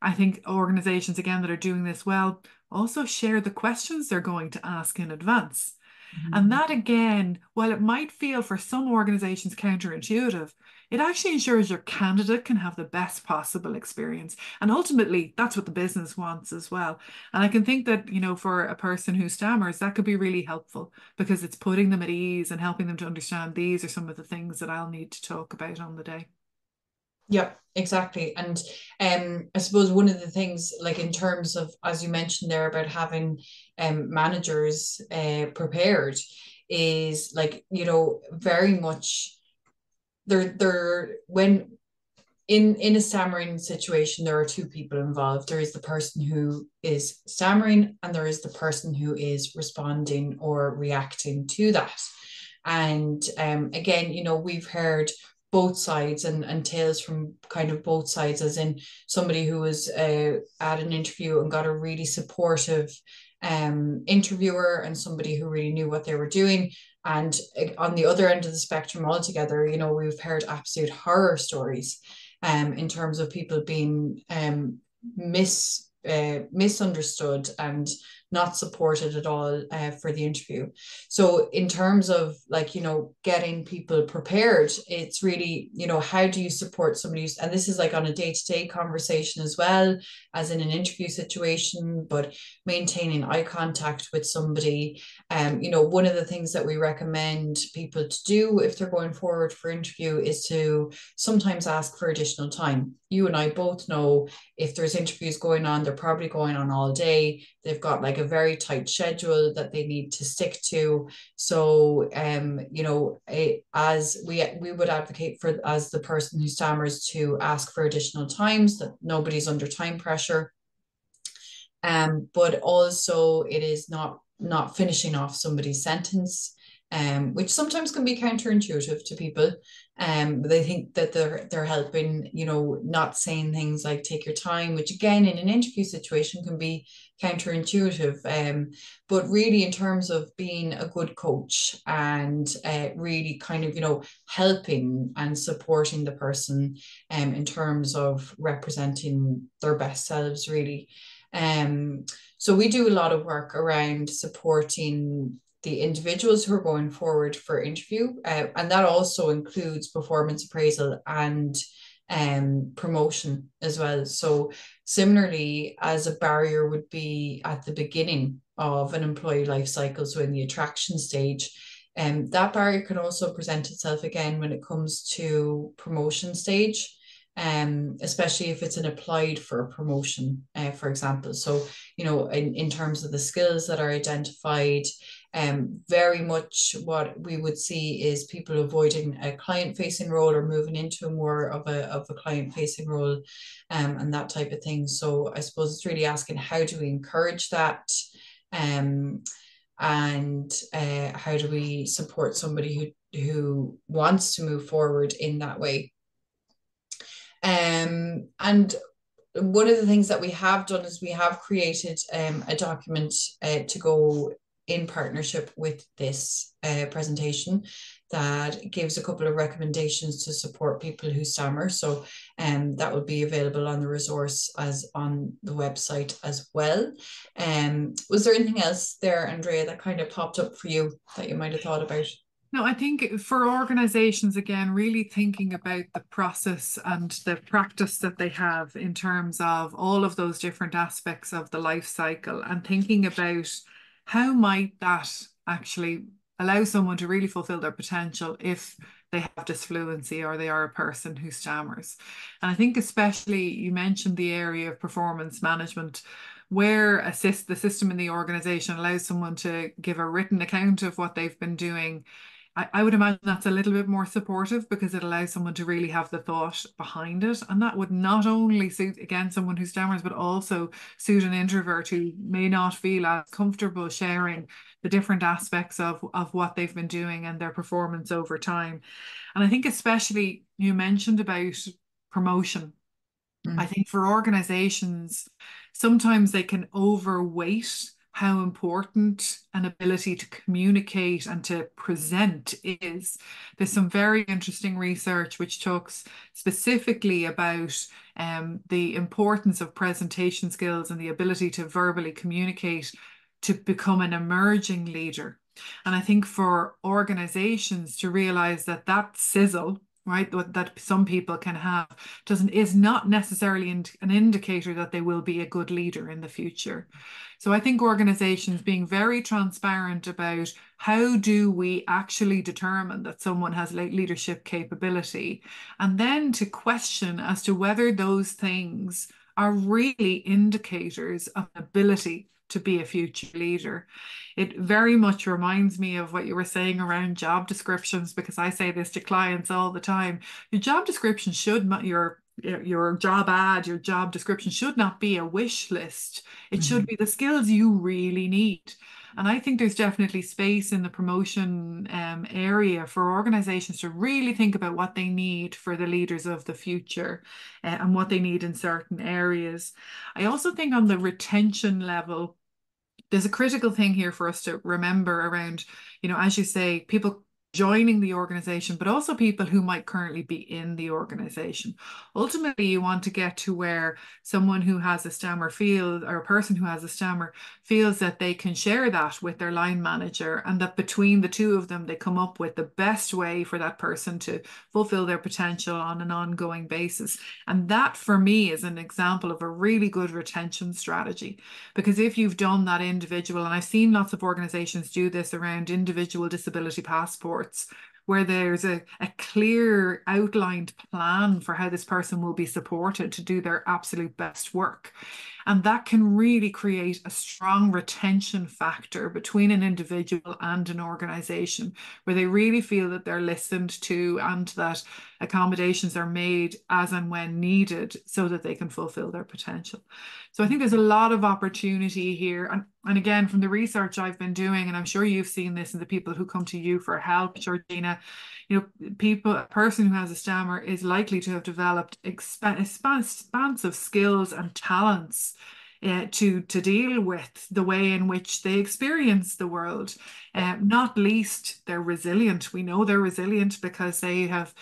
I think organizations, again, that are doing this well also share the questions they're going to ask in advance. And that, again, while it might feel for some organizations counterintuitive, it actually ensures your candidate can have the best possible experience. And ultimately, that's what the business wants as well. And I can think that, you know, for a person who stammers, that could be really helpful because it's putting them at ease and helping them to understand these are some of the things that I'll need to talk about on the day. Yeah, exactly. And I suppose one of the things, like in terms of, as you mentioned there, about having managers prepared, is like, you know, very much they're when in a stammering situation, there are two people involved. There is the person who is stammering, and there is the person who is responding or reacting to that. And again, you know, we've heard both sides and tales from kind of both sides, as in somebody who was at an interview and got a really supportive interviewer and somebody who really knew what they were doing. And on the other end of the spectrum altogether, you know, we've heard absolute horror stories in terms of people being misunderstood and not supported at all for the interview. So in terms of, like, you know, getting people prepared, it's really, you know, how do you support somebody who's, and this is like on a day-to-day conversation as well as in an interview situation, but maintaining eye contact with somebody. You know, one of the things that we recommend people to do if they're going forward for interview is to sometimes ask for additional time. You and I both know if there's interviews going on, they're probably going on all day. They've got like a very tight schedule that they need to stick to. So, you know, as we would advocate for, as the person who stammers, to ask for additional times, that nobody's under time pressure. But also it is not finishing off somebody's sentence, which sometimes can be counterintuitive to people. They think that they're helping, you know, not saying things like take your time, which again in an interview situation can be counterintuitive. But really in terms of being a good coach and really kind of, you know, helping and supporting the person in terms of representing their best selves, really. So we do a lot of work around supporting the individuals who are going forward for interview, and that also includes performance appraisal and promotion as well. So similarly, as a barrier would be at the beginning of an employee life cycle, so in the attraction stage, that barrier can also present itself again when it comes to promotion stage. Especially if it's an applied for a promotion, for example. So, you know, in terms of the skills that are identified, very much what we would see is people avoiding a client-facing role or moving into more of a client-facing role, and that type of thing. So I suppose it's really asking, how do we encourage that? And how do we support somebody who wants to move forward in that way? And one of the things that we have done is we have created a document to go in partnership with this presentation that gives a couple of recommendations to support people who stammer. So that will be available on the resource as on the website as well. Was there anything else there, Andrea, that kind of popped up for you that you might have thought about? No, I think for organizations, again, really thinking about the process and the practice that they have in terms of all of those different aspects of the life cycle, and thinking about how might that actually allow someone to really fulfill their potential if they have disfluency or they are a person who stammers. And I think especially you mentioned the area of performance management, where the system in the organization allows someone to give a written account of what they've been doing. I would imagine that's a little bit more supportive because it allows someone to really have the thought behind it. And that would not only suit, again, someone who stammers, but also suit an introvert who may not feel as comfortable sharing the different aspects of what they've been doing and their performance over time. And I think especially you mentioned about promotion. I think for organizations, sometimes they can overweight how important an ability to communicate and to present is. There's some very interesting research which talks specifically about the importance of presentation skills and the ability to verbally communicate to become an emerging leader. And I think for organizations to realize that that sizzle, right, that some people can have is not necessarily an indicator that they will be a good leader in the future. So I think organizations being very transparent about how do we actually determine that someone has leadership capability, and then to question as to whether those things are really indicators of ability to be a future leader. It very much reminds me of what you were saying around job descriptions, because I say this to clients all the time. Your job description your job ad, your job description should not be a wish list. It should be the skills you really need. And I think there's definitely space in the promotion area for organizations to really think about what they need for the leaders of the future and what they need in certain areas. I also think on the retention level, there's a critical thing here for us to remember around, as you say, people joining the organization, but also people who might currently be in the organization. Ultimately, you want to get to where someone who has a stammer feels, or a person who has a stammer feels that they can share that with their line manager, and that between the two of them, they come up with the best way for that person to fulfill their potential on an ongoing basis. And that, for me, is an example of a really good retention strategy. Because if you've done that individual, and I've seen lots of organizations do this around individual disability passports, where there's a clear outlined plan for how this person will be supported to do their absolute best work. And that can really create a strong retention factor between an individual and an organization, where they really feel that they're listened to and that accommodations are made as and when needed so that they can fulfill their potential. So I think there's a lot of opportunity here. And again, from the research I've been doing, and I'm sure you've seen this in the people who come to you for help, Georgina, a person who has a stammer is likely to have developed expansive skills and talents to deal with the way in which they experience the world. Not least, they're resilient. We know they're resilient because they have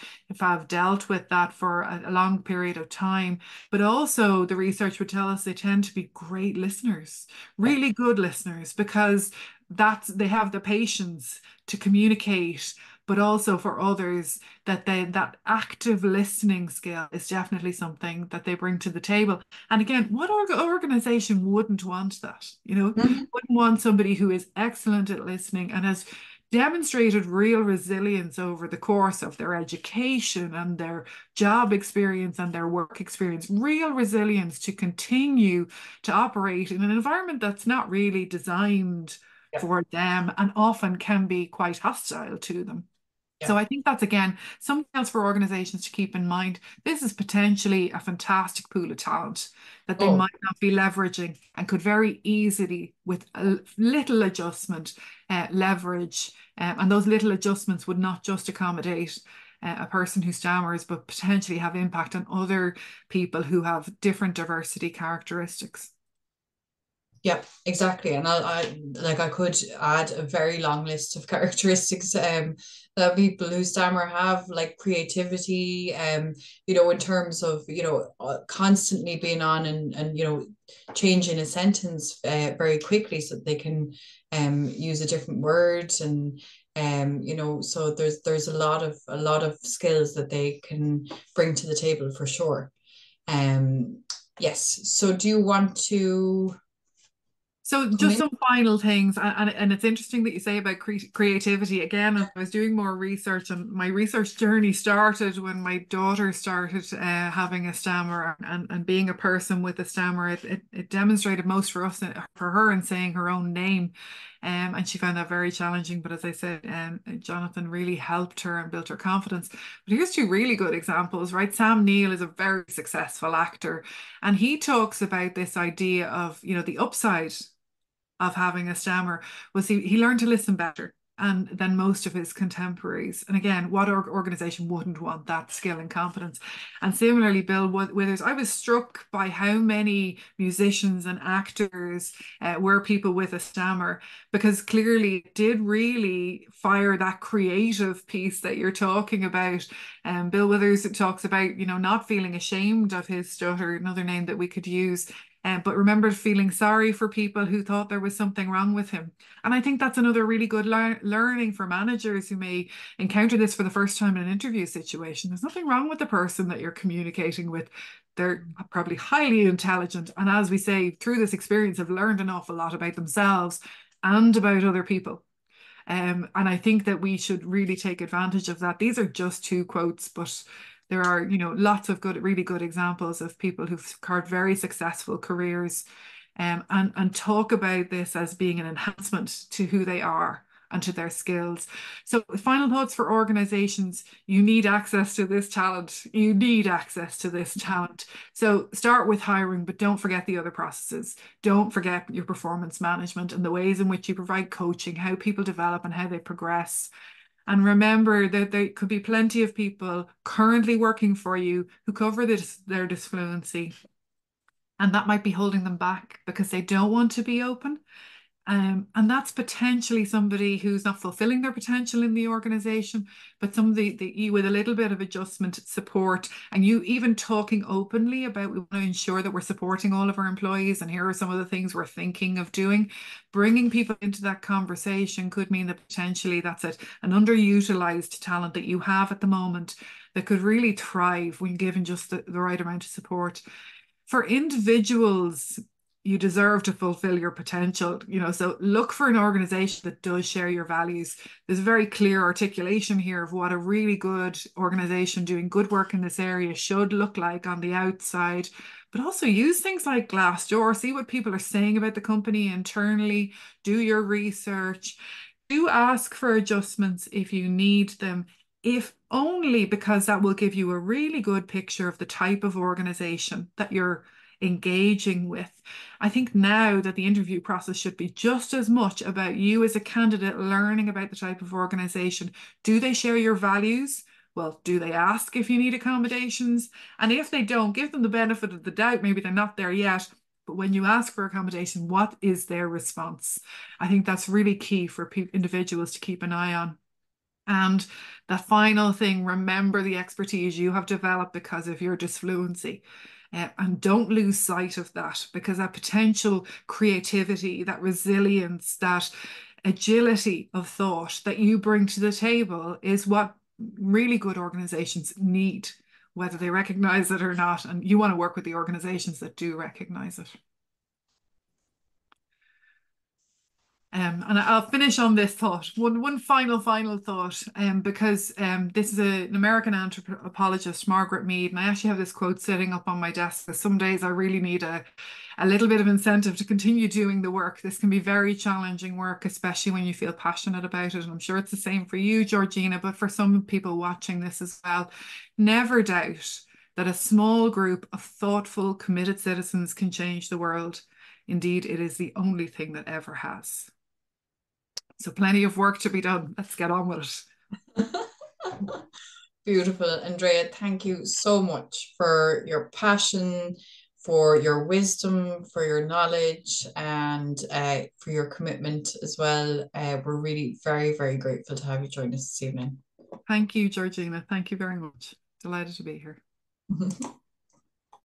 dealt with that for a long period of time. But also, the research would tell us they tend to be great listeners, really good listeners, because they have the patience to communicate, but also for others, that active listening skill is definitely something that they bring to the table. And again, what organization wouldn't want that? Mhm. Wouldn't want somebody who is excellent at listening and has demonstrated real resilience over the course of their education and their job experience and their work experience, real resilience to continue to operate in an environment that's not really designed Yeah. for them and often can be quite hostile to them. So Yeah. I think that's, again, something else for organizations to keep in mind. This is potentially a fantastic pool of talent that they Oh, might not be leveraging and could very easily, with a little adjustment, leverage. And those little adjustments would not just accommodate a person who stammers, but potentially have impact on other people who have different diversity characteristics. yeah, exactly. And I could add a very long list of characteristics that people who stammer have, like creativity, in terms of, constantly being on and changing a sentence very quickly so that they can use a different word and so there's a lot of skills that they can bring to the table for sure. Um yes. So do you want to So come just in? some final things, and it's interesting that you say about creativity. Again, I was doing more research, and my research journey started when my daughter started having a stammer, and being a person with a stammer, it demonstrated most for us, for her, in saying her own name, and she found that very challenging. But as I said, Jonathan really helped her and built her confidence. But here's two really good examples, right? Sam Neill is a very successful actor, and he talks about this idea of, the upside of having a stammer was he learned to listen better and than most of his contemporaries. And again, what organization wouldn't want that skill and competence? And similarly, Bill Withers, I was struck by how many musicians and actors were people with a stammer, because clearly it did really fire that creative piece that you're talking about. And Bill Withers talks about, not feeling ashamed of his stutter, another name that we could use, but remembered feeling sorry for people who thought there was something wrong with him. And I think that's another really good learning for managers who may encounter this for the first time in an interview situation. There's nothing wrong with the person that you're communicating with. They're probably highly intelligent. And as we say, through this experience, have learned an awful lot about themselves and about other people. And I think that we should really take advantage of that. These are just two quotes, but there are, lots of really good examples of people who've carved very successful careers, and talk about this as being an enhancement to who they are and to their skills. So, final thoughts for organizations: you need access to this talent. You need access to this talent. So start with hiring, but don't forget the other processes. Don't forget your performance management and the ways in which you provide coaching, how people develop and how they progress. And remember that there could be plenty of people currently working for you who cover their disfluency, and that might be holding them back because they don't want to be open. And that's potentially somebody who's not fulfilling their potential in the organization, but somebody that you, with a little bit of adjustment, support, and you even talking openly about, we want to ensure that we're supporting all of our employees, and here are some of the things we're thinking of doing. Bringing people into that conversation could mean that potentially that's an underutilized talent that you have at the moment that could really thrive when given just the right amount of support. For individuals, you deserve to fulfill your potential, so look for an organization that does share your values. There's a very clear articulation here of what a really good organization doing good work in this area should look like on the outside, but also use things like Glassdoor, see what people are saying about the company internally, do your research, do ask for adjustments if you need them, if only because that will give you a really good picture of the type of organization that you're engaging with. I think now that the interview process should be just as much about you as a candidate learning about the type of organization. Do they share your values? Well, do they ask if you need accommodations? And if they don't, give them the benefit of the doubt. Maybe they're not there yet. But when you ask for accommodation, what is their response? I think that's really key for individuals to keep an eye on. And the final thing, remember the expertise you have developed because of your disfluency. And don't lose sight of that, because that potential creativity, that resilience, that agility of thought that you bring to the table is what really good organizations need, whether they recognize it or not. And you want to work with the organizations that do recognize it. And I'll finish on this thought. One final thought, because this is an American anthropologist, Margaret Mead, and I actually have this quote sitting up on my desk. Some days I really need a little bit of incentive to continue doing the work. This can be very challenging work, especially when you feel passionate about it. And I'm sure it's the same for you, Georgina, but for some people watching this as well. Never doubt that a small group of thoughtful, committed citizens can change the world. Indeed, it is the only thing that ever has. So plenty of work to be done. Let's get on with it. Beautiful. Andrea, thank you so much for your passion, for your wisdom, for your knowledge, and for your commitment as well. We're really very, very grateful to have you join us this evening. Thank you, Georgina. Thank you very much. Delighted to be here.